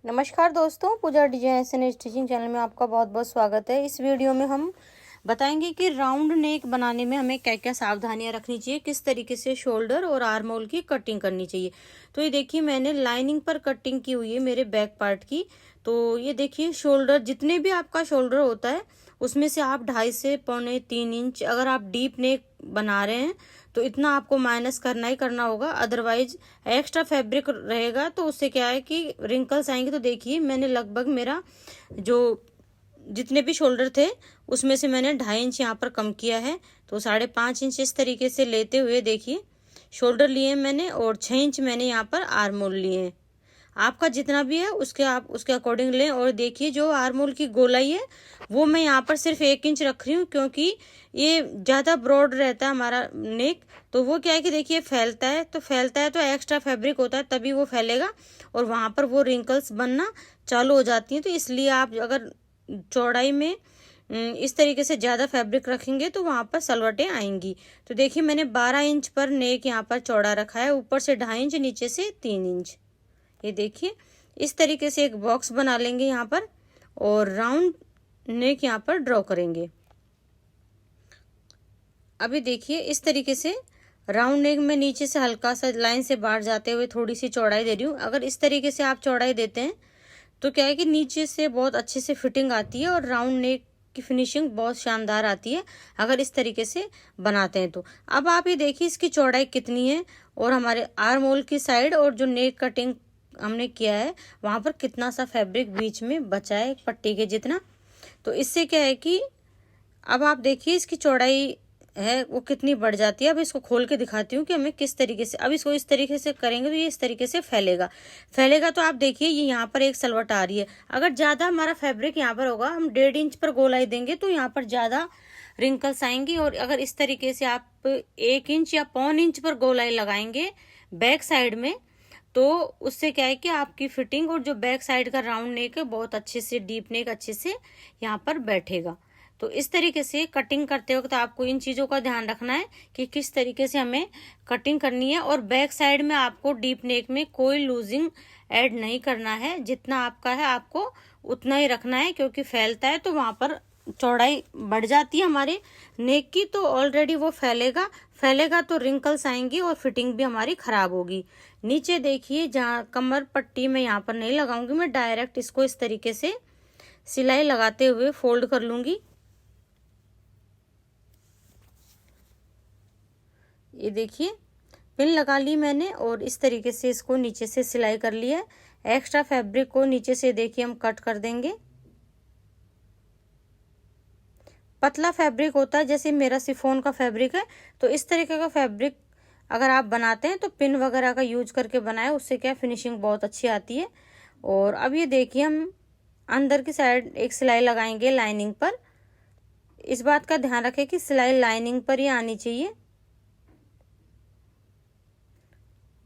नमस्कार दोस्तों, पूजा design and stitching channel में आपका बहुत बहुत स्वागत है। इस वीडियो में हम बताएंगे कि राउंड नेक बनाने में हमें क्या क्या सावधानियां रखनी चाहिए, किस तरीके से शोल्डर और आर्म होल की कटिंग करनी चाहिए। तो ये देखिए, मैंने लाइनिंग पर कटिंग की हुई है मेरे बैक पार्ट की। तो ये देखिए, शोल्डर जितने भी आपका शोल्डर होता है उसमें से आप 2.5 से 2.25 3 इंच अगर आप डीप नेक बना रहे हैं तो इतना आपको माइनस करना ही करना होगा, अदरवाइज एक्स्ट्रा फैब्रिक रहेगा तो उससे क्या है कि रिंकल्स आएंगे। तो देखिए, मैंने लगभग मेरा जो जितने भी शोल्डर थे उसमें से मैंने 2.5 इंच यहाँ पर कम किया है। तो 5.5 इंच इस तरीके से लेते हुए देखिए शोल्डर लिए मैंने, और 6 इंच मैंने यहाँ पर आर्म होल लिए हैं। आपका जितना भी है आप उसके अकॉर्डिंग लें। और देखिए, जो आर्म होल की गोलाई है वो मैं यहाँ पर सिर्फ 1 इंच रख रही हूँ, क्योंकि ये ज़्यादा ब्रॉड रहता है हमारा नेक। तो वो क्या है कि देखिए, फैलता है तो एक्स्ट्रा फैब्रिक होता है तभी वो फैलेगा, और वहाँ पर वो रिंकल्स बनना चालू हो जाती हैं। तो इसलिए आप अगर चौड़ाई में इस तरीके से ज़्यादा फैब्रिक रखेंगे तो वहाँ पर सलवटें आएंगी। तो देखिए, मैंने 12 इंच पर नेक यहाँ पर चौड़ा रखा है, ऊपर से 2.5 इंच, नीचे से 3 इंच। ये देखिए, इस तरीके से एक बॉक्स बना लेंगे यहाँ पर, और राउंड नेक यहाँ पर ड्रॉ करेंगे। अभी देखिए, इस तरीके से राउंड नेक में नीचे से हल्का सा लाइन से बाहर जाते हुए थोड़ी सी चौड़ाई दे रही हूँ। अगर इस तरीके से आप चौड़ाई देते हैं तो क्या है कि नीचे से बहुत अच्छे से फिटिंग आती है और राउंड नेक की फिनिशिंग बहुत शानदार आती है अगर इस तरीके से बनाते हैं। तो अब आप ये देखिए इसकी चौड़ाई कितनी है, और हमारे आर्म होल की साइड और जो नेक कटिंग हमने किया है वहाँ पर कितना सा फैब्रिक बीच में बचा है, पट्टी के जितना। तो इससे क्या है कि अब आप देखिए इसकी चौड़ाई है वो कितनी बढ़ जाती है। अब इसको खोल के दिखाती हूँ कि हमें किस तरीके से, अब इसको इस तरीके से करेंगे तो ये इस तरीके से फैलेगा। तो आप देखिए, ये यहाँ पर एक सलवट आ रही है। अगर ज़्यादा हमारा फैब्रिक यहाँ पर होगा, हम 1.5 इंच पर गोलाई देंगे तो यहाँ पर ज़्यादा रिंकल्स आएंगी। और अगर इस तरीके से आप 1 इंच या 1.25 इंच पर गोलाई लगाएंगे बैक साइड में, तो उससे क्या है कि आपकी फिटिंग और जो बैक साइड का राउंड नेक है बहुत अच्छे से, डीप नेक अच्छे से यहाँ पर बैठेगा। तो इस तरीके से कटिंग करते वक्त आपको इन चीज़ों का ध्यान रखना है कि किस तरीके से हमें कटिंग करनी है। और बैक साइड में आपको डीप नेक में कोई लूजिंग ऐड नहीं करना है, जितना आपका है आपको उतना ही रखना है, क्योंकि फैलता है तो वहाँ पर चौड़ाई बढ़ जाती है हमारे नेक की, तो ऑलरेडी वो फैलेगा तो रिंकल्स आएंगी और फिटिंग भी हमारी खराब होगी। नीचे देखिए, जहाँ कमर पट्टी में यहाँ पर नहीं लगाऊंगी, मैं डायरेक्ट इसको इस तरीके से सिलाई लगाते हुए फोल्ड कर लूंगी। ये देखिए, पिन लगा ली मैंने और इस तरीके से इसको नीचे से सिलाई कर लिया है। एक्स्ट्रा फैब्रिक को नीचे से देखिए हम कट कर देंगे। पतला फैब्रिक होता है, जैसे मेरा शिफॉन का फैब्रिक है, तो इस तरीके का फैब्रिक अगर आप बनाते हैं तो पिन वगैरह का यूज करके बनाए, उससे क्या फिनिशिंग बहुत अच्छी आती है। और अब ये देखिए, हम अंदर की साइड एक सिलाई लगाएंगे लाइनिंग पर। इस बात का ध्यान रखें कि सिलाई लाइनिंग पर ही आनी चाहिए।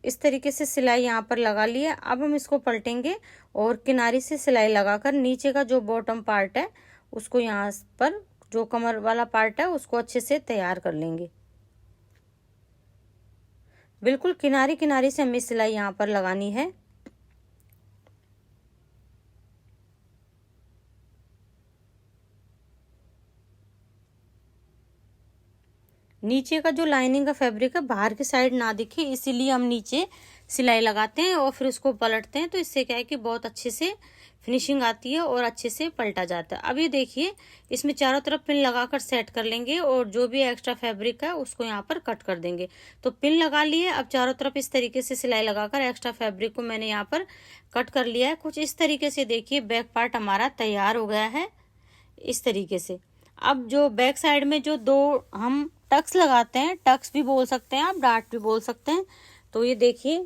इस तरीके से सिलाई यहाँ पर लगा ली है। अब हम इसको पलटेंगे और किनारी से सिलाई लगाकर नीचे का जो बॉटम पार्ट है उसको यहाँ पर, जो कमर वाला पार्ट है उसको अच्छे से तैयार कर लेंगे। बिल्कुल किनारी किनारी से हमें सिलाई यहाँ पर लगानी है। नीचे का जो लाइनिंग का फैब्रिक है बाहर की साइड ना दिखे, इसीलिए हम नीचे सिलाई लगाते हैं और फिर उसको पलटते हैं। तो इससे क्या है कि बहुत अच्छे से फिनिशिंग आती है और अच्छे से पलटा जाता है। अब ये देखिए, इसमें चारों तरफ पिन लगाकर सेट कर लेंगे और जो भी एक्स्ट्रा फैब्रिक है उसको यहाँ पर कट कर देंगे। तो पिन लगा लिए, अब चारों तरफ इस तरीके से सिलाई लगाकर एक्स्ट्रा फैब्रिक को मैंने यहाँ पर कट कर लिया है। कुछ इस तरीके से देखिए, बैक पार्ट हमारा तैयार हो गया है इस तरीके से। अब जो बैक साइड में जो दो हम टक्स लगाते हैं, टक्स भी बोल सकते हैं आप, डार्ट भी बोल सकते हैं। तो ये देखिए,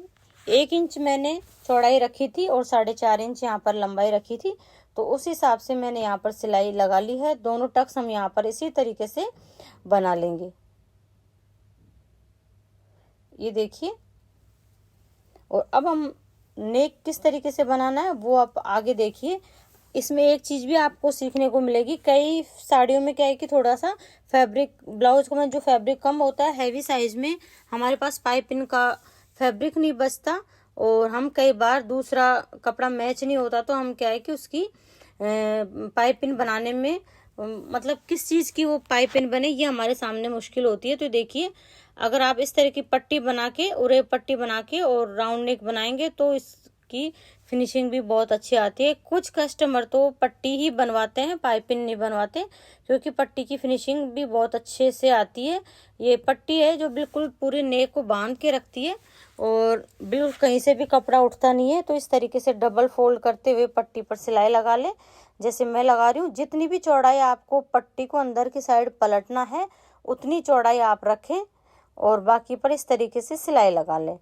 1 इंच मैंने चौड़ाई रखी थी और 4.5 इंच यहाँ पर लंबाई रखी थी, तो उस हिसाब से मैंने यहाँ पर सिलाई लगा ली है। दोनों टक्स हम यहाँ पर इसी तरीके से बना लेंगे। ये देखिए, और अब हम नेक किस तरीके से बनाना है वो आप आगे देखिए। इसमें एक चीज़ भी आपको सीखने को मिलेगी, कई साड़ियों में क्या है कि थोड़ा सा फैब्रिक, ब्लाउज का जो फैब्रिक कम होता है, हैवी साइज में हमारे पास पाइपिंग का फैब्रिक नहीं बचता, और हम कई बार दूसरा कपड़ा मैच नहीं होता तो हम क्या है कि उसकी पाइपिंग बनाने में मतलब किस चीज़ की वो पाइपिंग बने ये हमारे सामने मुश्किल होती है। तो देखिए, अगर आप इस तरह की पट्टी बना के, उरे पट्टी बना के और राउंड नेक बनाएंगे तो इसकी फिनिशिंग भी बहुत अच्छी आती है। कुछ कस्टमर तो पट्टी ही बनवाते हैं, पाइपिंग नहीं बनवाते, क्योंकि पट्टी की फिनिशिंग भी बहुत अच्छे से आती है। ये पट्टी है जो बिल्कुल पूरी नेक को बांध के रखती है और बिल्कुल कहीं से भी कपड़ा उठता नहीं है। तो इस तरीके से डबल फोल्ड करते हुए पट्टी पर सिलाई लगा लें, जैसे मैं लगा रही हूँ। जितनी भी चौड़ाई आपको पट्टी को अंदर की साइड पलटना है उतनी चौड़ाई आप रखें और बाकी पर इस तरीके से सिलाई लगा लें।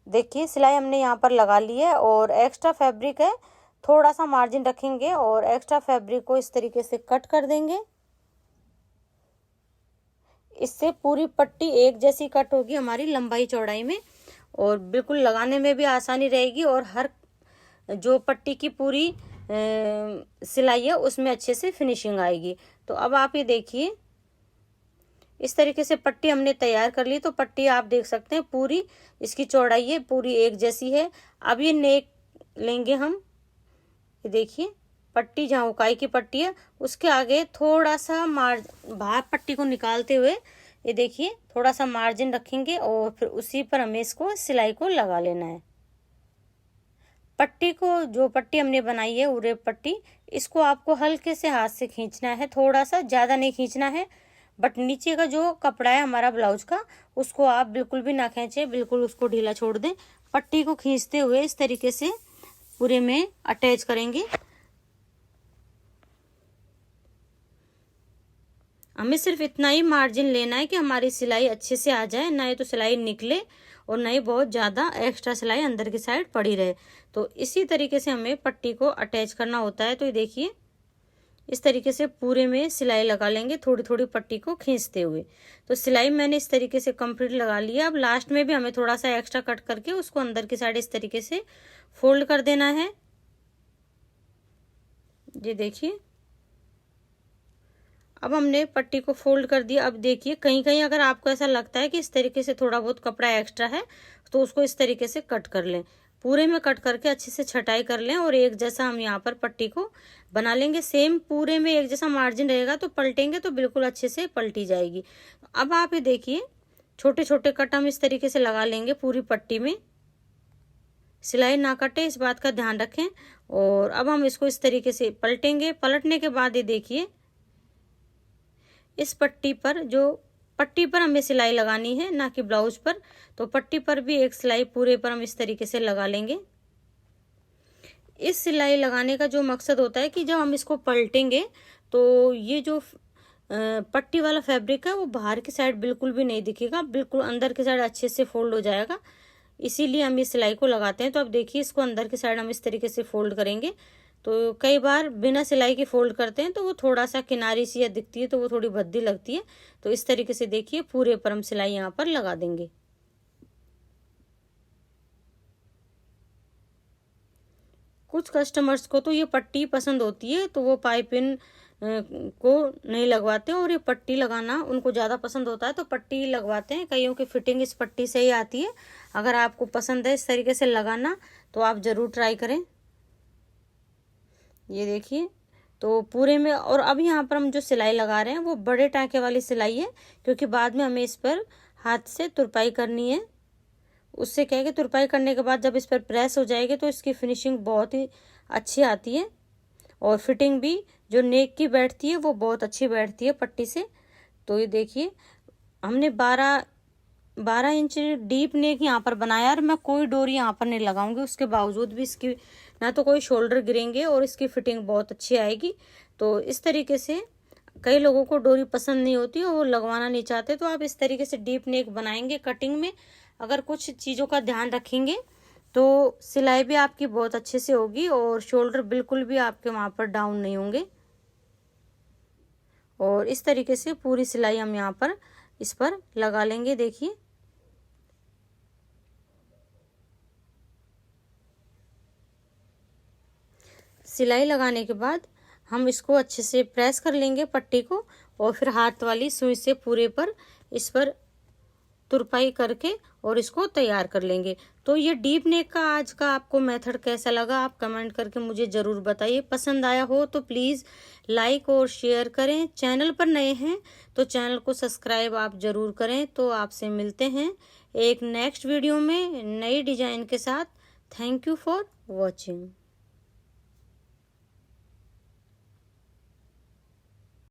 देखिए, सिलाई हमने यहाँ पर लगा ली है और एक्स्ट्रा फैब्रिक है, थोड़ा सा मार्जिन रखेंगे और एक्स्ट्रा फैब्रिक को इस तरीके से कट कर देंगे। इससे पूरी पट्टी एक जैसी कट होगी हमारी लंबाई चौड़ाई में और बिल्कुल लगाने में भी आसानी रहेगी और हर जो पट्टी की पूरी सिलाई है उसमें अच्छे से फिनिशिंग आएगी। तो अब आप ये देखिए, इस तरीके से पट्टी हमने तैयार कर ली। तो पट्टी आप देख सकते हैं पूरी इसकी चौड़ाई है पूरी एक जैसी है। अब ये नेक लेंगे हम, ये देखिए पट्टी जहाँ उकाई की पट्टी है उसके आगे थोड़ा सा बाहर पट्टी को निकालते हुए ये देखिए थोड़ा सा मार्जिन रखेंगे और फिर उसी पर हमें इसको सिलाई को लगा लेना है। पट्टी को, जो पट्टी हमने बनाई है उरे पट्टी, इसको आपको हल्के से हाथ से खींचना है, थोड़ा सा, ज़्यादा नहीं खींचना है। बट नीचे का जो कपड़ा है हमारा ब्लाउज का उसको आप बिल्कुल भी ना खींचें, बिल्कुल उसको ढीला छोड़ दें। पट्टी को खींचते हुए इस तरीके से पूरे में अटैच करेंगे। हमें सिर्फ इतना ही मार्जिन लेना है कि हमारी सिलाई अच्छे से आ जाए, ना ही तो सिलाई निकले और ना ही बहुत ज़्यादा एक्स्ट्रा सिलाई अंदर की साइड पड़ी रहे। तो इसी तरीके से हमें पट्टी को अटैच करना होता है। तो ये देखिए, इस तरीके से पूरे में सिलाई लगा लेंगे, थोड़ी थोड़ी पट्टी को खींचते हुए। तो सिलाई मैंने इस तरीके से कंप्लीट लगा लिया। अब लास्ट में भी हमें थोड़ा सा एक्स्ट्रा कट करके उसको अंदर की साइड इस तरीके से फोल्ड कर देना है। ये देखिए, अब हमने पट्टी को फोल्ड कर दिया। अब देखिए, कहीं कहीं अगर आपको ऐसा लगता है कि इस तरीके से थोड़ा बहुत कपड़ा एक्स्ट्रा है तो उसको इस तरीके से कट कर लें। पूरे में कट करके अच्छे से छटाई कर लें और एक जैसा हम यहाँ पर पट्टी को बना लेंगे। सेम पूरे में एक जैसा मार्जिन रहेगा तो पलटेंगे तो बिल्कुल अच्छे से पलटी जाएगी। अब आप ये देखिए, छोटे छोटे कट हम इस तरीके से लगा लेंगे पूरी पट्टी में। सिलाई ना कटे इस बात का ध्यान रखें। और अब हम इसको इस तरीके से पलटेंगे। पलटने के बाद ये देखिए, इस पट्टी पर हमें सिलाई लगानी है, ना कि ब्लाउज पर। तो पट्टी पर भी एक सिलाई पूरे पर हम इस तरीके से लगा लेंगे। इस सिलाई लगाने का जो मकसद होता है कि जब हम इसको पलटेंगे तो ये जो पट्टी वाला फैब्रिक है वो बाहर की साइड बिल्कुल भी नहीं दिखेगा, बिल्कुल अंदर की साइड अच्छे से फोल्ड हो जाएगा। इसीलिए हम इस सिलाई को लगाते हैं। तो अब देखिए, इसको अंदर की साइड हम इस तरीके से फोल्ड करेंगे। तो कई बार बिना सिलाई के फोल्ड करते हैं तो वो थोड़ा सा किनारी सी दिखती है, तो वो थोड़ी भद्दी लगती है। तो इस तरीके से देखिए पूरे पर हम सिलाई यहाँ पर लगा देंगे। कुछ कस्टमर्स को तो ये पट्टी पसंद होती है तो वो पाइपिंग को नहीं लगवाते और ये पट्टी लगाना उनको ज़्यादा पसंद होता है तो पट्टी लगवाते हैं। कईयों की फिटिंग इस पट्टी से ही आती है। अगर आपको पसंद है इस तरीके से लगाना तो आप ज़रूर ट्राई करें। ये देखिए, तो पूरे में। और अब यहाँ पर हम जो सिलाई लगा रहे हैं वो बड़े टाँके वाली सिलाई है, क्योंकि बाद में हमें इस पर हाथ से तुरपाई करनी है। उससे क्या है कि तुरपाई करने के बाद जब इस पर प्रेस हो जाएगी तो इसकी फिनिशिंग बहुत ही अच्छी आती है और फिटिंग भी जो नेक की बैठती है वो बहुत अच्छी बैठती है पट्टी से। तो ये देखिए, हमने 12 इंच डीप नेक यहाँ पर बनाया और मैं कोई डोरी यहाँ पर नहीं लगाऊंगी। उसके बावजूद भी इसकी ना तो कोई शोल्डर गिरेंगे और इसकी फिटिंग बहुत अच्छी आएगी। तो इस तरीके से कई लोगों को डोरी पसंद नहीं होती और वो लगवाना नहीं चाहते, तो आप इस तरीके से डीप नेक बनाएंगे। कटिंग में अगर कुछ चीज़ों का ध्यान रखेंगे तो सिलाई भी आपकी बहुत अच्छे से होगी और शोल्डर बिल्कुल भी आपके वहाँ पर डाउन नहीं होंगे। और इस तरीके से पूरी सिलाई हम यहाँ पर इस पर लगा लेंगे। देखिए, सिलाई लगाने के बाद हम इसको अच्छे से प्रेस कर लेंगे पट्टी को और फिर हाथ वाली सुई से पूरे पर इस पर तुरपाई करके और इसको तैयार कर लेंगे। तो ये डीप नेक का आज का आपको मेथड कैसा लगा आप कमेंट करके मुझे ज़रूर बताइए। पसंद आया हो तो प्लीज़ लाइक और शेयर करें। चैनल पर नए हैं तो चैनल को सब्सक्राइब आप ज़रूर करें। तो आपसे मिलते हैं एक नेक्स्ट वीडियो में नई डिज़ाइन के साथ। Thank you for watching.